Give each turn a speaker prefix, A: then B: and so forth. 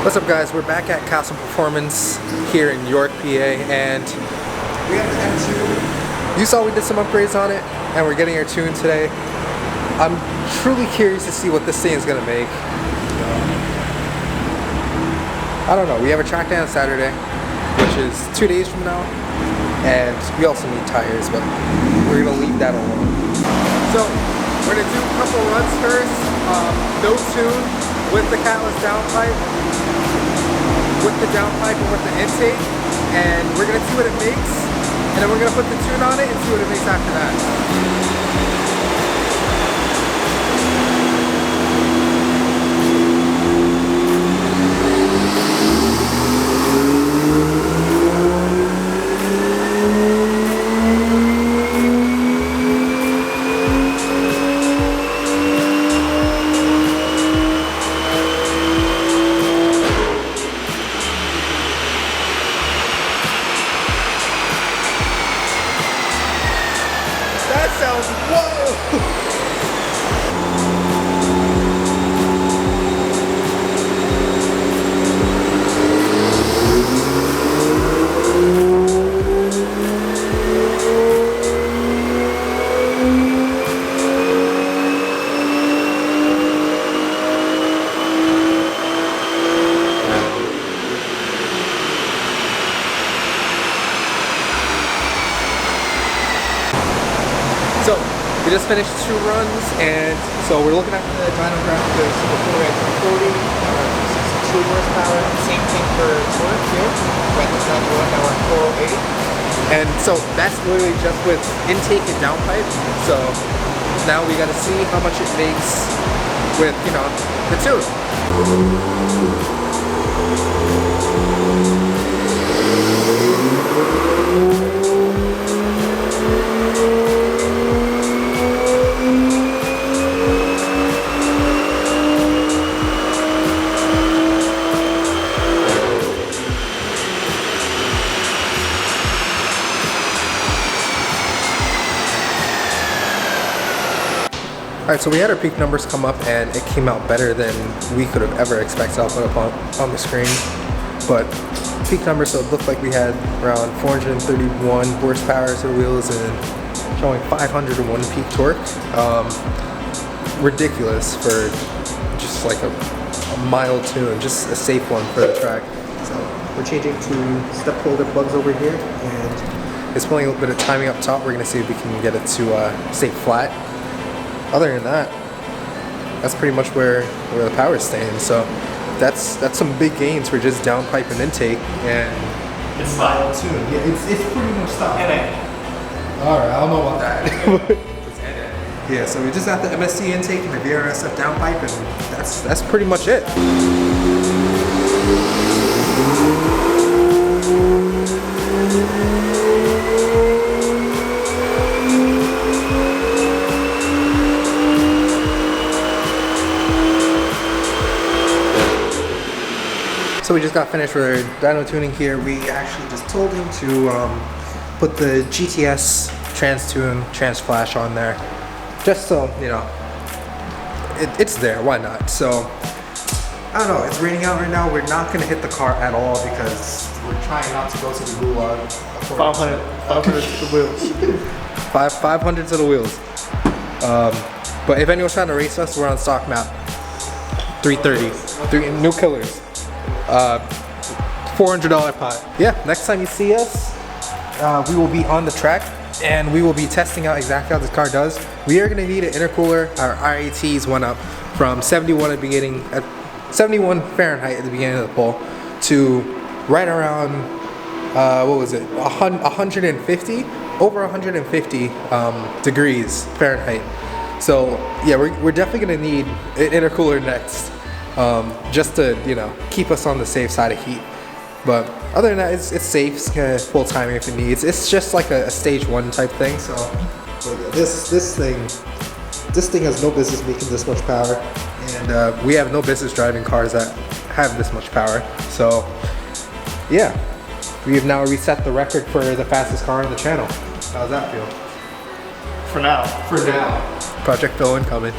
A: What's up guys, we're back at Castle Performance here in York, PA, and we have the M2. You saw we did some upgrades on it, and we're getting our tune today. I'm truly curious to see what this thing is going to make. I don't know, we have a track day on Saturday, which is 2 days from now, and we also need tires, but we're going to leave that alone. So, we're going to do a couple runs first, no tune, with the catless downpipe, with the downpipe and with the intake, and we're going to see what it makes, and then we're going to put the tune on it and see what it makes after that. That sounds whoa! So, we just finished 2 runs, and so we're looking at the dyno graphics before at 340, 62 horsepower. Same thing for torque here. We're at the 91, now we're at 408. And so that's literally just with intake and downpipe. So now we got to see how much it makes with, you know, the tune. Alright, so we had our peak numbers come up and it came out better than we could have ever expected. I'll put up on the screen. But peak numbers, so it looked like we had around 431 horsepower to the wheels and showing 501 peak torque. Ridiculous for just like a mild tune, just a safe one for the track. So we're changing to step holder plugs over here, and it's pulling a little bit of timing up top. We're going to see if we can get it to stay flat. Other than that, that's pretty much where the power is staying. So that's some big gains for just downpipe and intake, and
B: it's style too.
A: Yeah, it's pretty much style. Alright, I don't know about that. Yeah, so we just got the MSC intake and the VRSF downpipe, and that's pretty much it. So we just got finished with our dyno tuning here. We actually just told him to put the GTS trans tune, trans flash on there, just so, you know, it's there, why not? So, I don't know, it's raining out right now. We're not gonna hit the car at all because we're trying not to go to the gulag.
B: 500 to the wheels.
A: 500 to the wheels. But if anyone's trying to race us, we're on stock map. 330, 3 new killers. $400 pot. Yeah, next time you see us, we will be on the track and we will be testing out exactly how this car does. We are going to need an intercooler. Our RATs went up from 71 at the beginning, 71 Fahrenheit at the beginning of the poll, to right around what was it, 150, over 150 degrees Fahrenheit. So yeah, we're definitely going to need an intercooler next. Just to, you know, keep us on the safe side of heat. But other than that, it's safe. It's gonna full timing if it needs. It's just like a stage 1 type thing. So this thing has no business making this much power, and we have no business driving cars that have this much power. So yeah, we have now reset the record for the fastest car on the channel. How's that feel?
B: For now.
A: For now. Project Phil incoming.